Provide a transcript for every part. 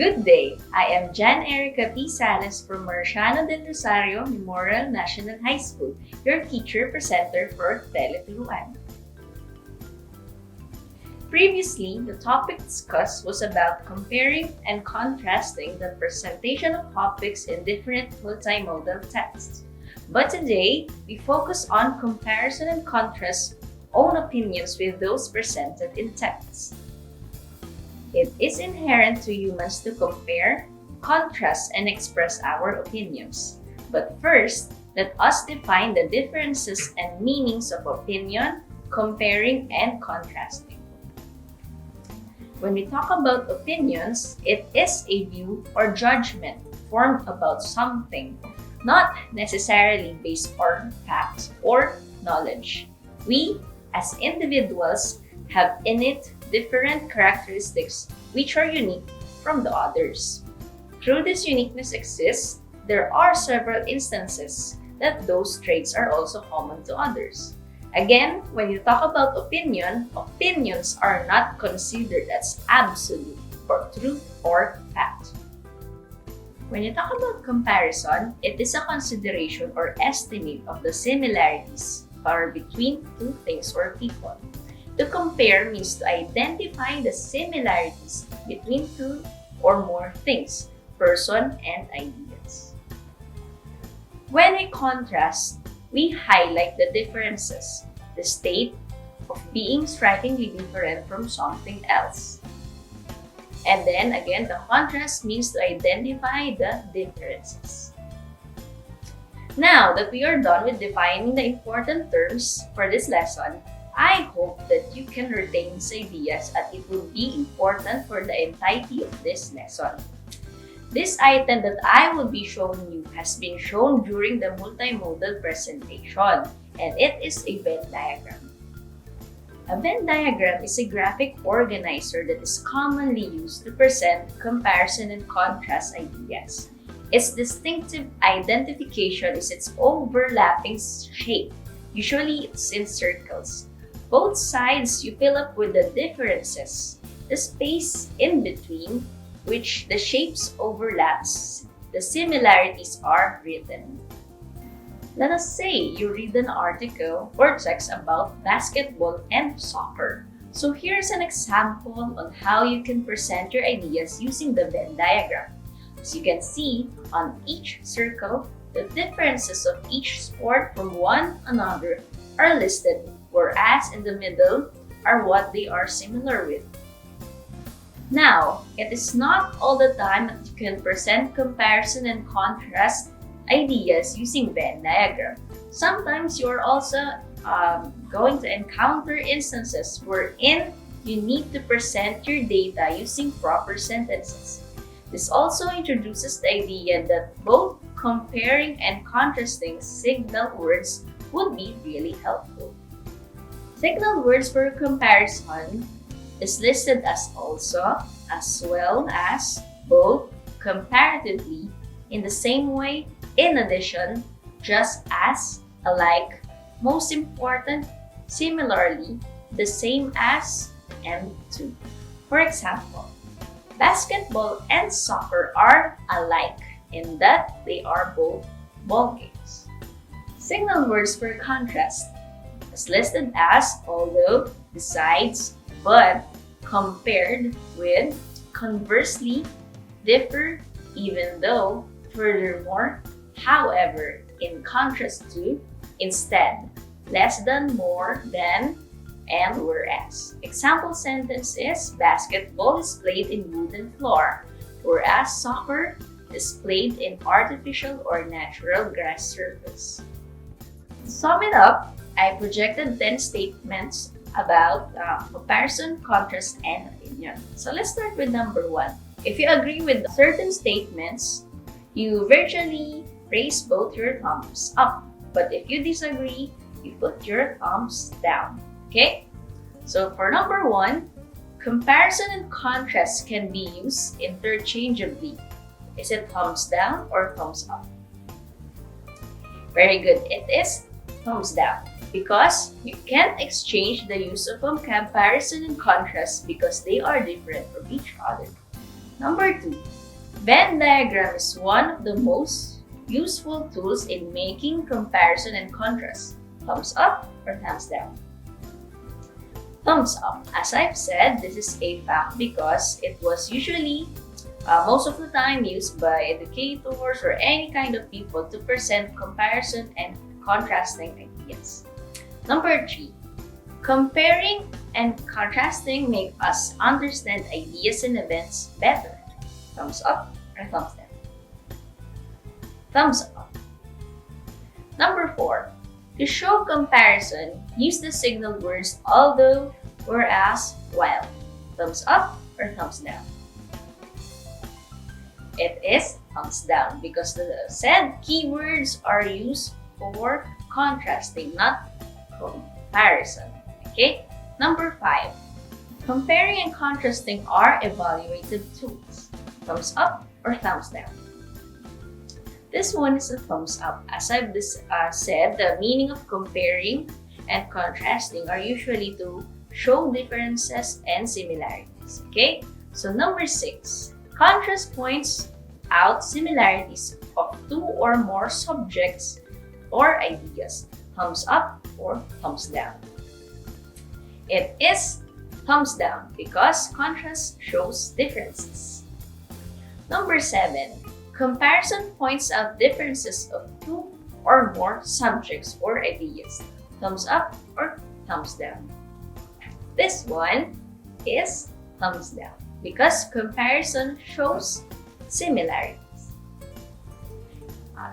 Good day! I am Jan Ericka P. Salas from Marciano del Rosario Memorial National High School, your teacher presenter for tele-turuan. Previously, the topic discussed was about comparing and contrasting the presentation of topics in different multimodal texts. But today, we focus on comparison and contrast own opinions with those presented in text. It is inherent to humans to compare, contrast, and express our opinions. But first, let us define the differences and meanings of opinion, comparing, and contrasting. When we talk about opinions, it is a view or judgment formed about something, not necessarily based on facts or knowledge. We, as individuals, have innate different characteristics which are unique from the others. Through this uniqueness exists, there are several instances that those traits are also common to others. Again, when you talk about opinions are not considered as absolute or truth or fact. When you talk about comparison, it is a consideration or estimate of the similarities between two things or people. To compare means to identify the similarities between two or more things, person, and ideas. When we contrast, we highlight the differences, the state of being strikingly different from something else. And then again, the contrast means to identify the differences. Now that we are done with defining the important terms for this lesson, I hope that you can retain these ideas and it will be important for the entirety of this lesson. This item that I will be showing you has been shown during the multimodal presentation, and it is a Venn diagram. A Venn diagram is a graphic organizer that is commonly used to present comparison and contrast ideas. Its distinctive identification is its overlapping shape. Usually it's in circles. Both sides you fill up with the differences. The space in between, which the shapes overlaps, the similarities are written. Let us say you read an article or text about basketball and soccer. So here's an example on how you can present your ideas using the Venn diagram. As you can see, on each circle, the differences of each sport from one another are listed, whereas in the middle are what they are similar with. Now, it is not all the time that you can present comparison and contrast ideas using Venn diagram. Sometimes you are also going to encounter instances wherein you need to present your data using proper sentences. This also introduces the idea that both comparing and contrasting signal words would be really helpful. Signal words for comparison is listed as also, as well as, both, comparatively, in the same way, in addition, just as, alike, most important, similarly, the same as, and to. For example, basketball and soccer are alike in that they are both ball games. Signal words for contrast is listed as although, besides, but, compared with, conversely, differ, even though, furthermore, however, in contrast to, instead, less than, more than, and whereas. Example sentence is basketball is played in wooden floor, whereas soccer is played in artificial or natural grass surface. To sum it up, I projected 10 statements about comparison, contrast, and opinion. So let's start with number 1. If you agree with certain statements, you virtually raise both your thumbs up. But if you disagree, you put your thumbs down. Okay? So for number 1, comparison and contrast can be used interchangeably. Is it thumbs down or thumbs up? Very good. It is thumbs down. Because you can't exchange the use of comparison and contrast because they are different from each other. Number 2. Venn diagram is one of the most useful tools in making comparison and contrast. Thumbs up or thumbs down? Thumbs up. As I've said, this is a fact because it was usually most of the time used by educators or any kind of people to present comparison and contrasting ideas. Number 3. Comparing and contrasting make us understand ideas and events better. Thumbs up or thumbs down? Thumbs up. Number 4. To show comparison, use the signal words although, whereas, while. Thumbs up or thumbs down? It is thumbs down because the said keywords are used for contrasting, not comparison. Okay? Number 5. Comparing and contrasting are evaluative tools. Thumbs up or thumbs down? This one is a thumbs up. As I've said, the meaning of comparing and contrasting are usually to show differences and similarities. Okay? So number 6. Contrast points out similarities of two or more subjects or ideas. Thumbs up or thumbs down? It is thumbs down because contrast shows differences. Number 7. Comparison points out differences of two or more subjects or ideas. Thumbs up or thumbs down? This one is thumbs down because comparison shows similarities.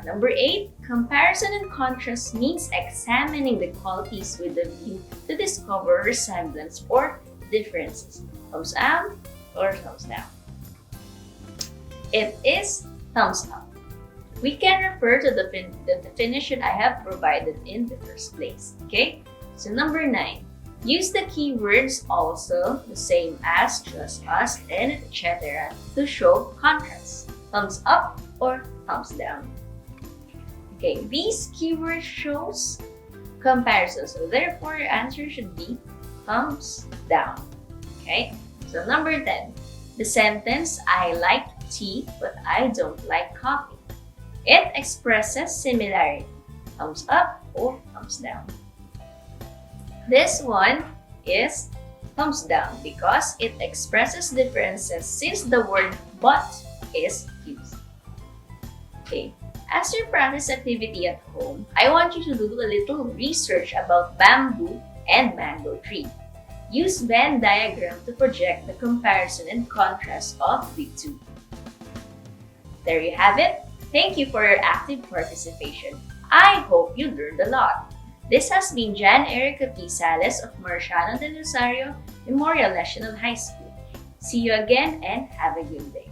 Number 8. Comparison and contrast means examining the qualities with a view to discover resemblance or differences. Thumbs up or thumbs down? It is thumbs up. We can refer to the definition I have provided in the first place. Okay? So number 9. Use the keywords also, the same as, just as, and etc. to show contrast. Thumbs up or thumbs down? Okay, these keywords shows comparison. So therefore, your answer should be thumbs down. Okay? So number 10. The sentence, I like tea but I don't like coffee. It expresses similarity. Thumbs up or thumbs down? This one is thumbs down because it expresses differences since the word but is used. Okay, as your practice activity at home, I want you to do a little research about bamboo and mango tree. Use Venn diagram to project the comparison and contrast of the two. There you have it. Thank you for your active participation. I hope you learned a lot. This has been Jan Ericka P. Sales of Marciano del Rosario Memorial National High School. See you again and have a good day.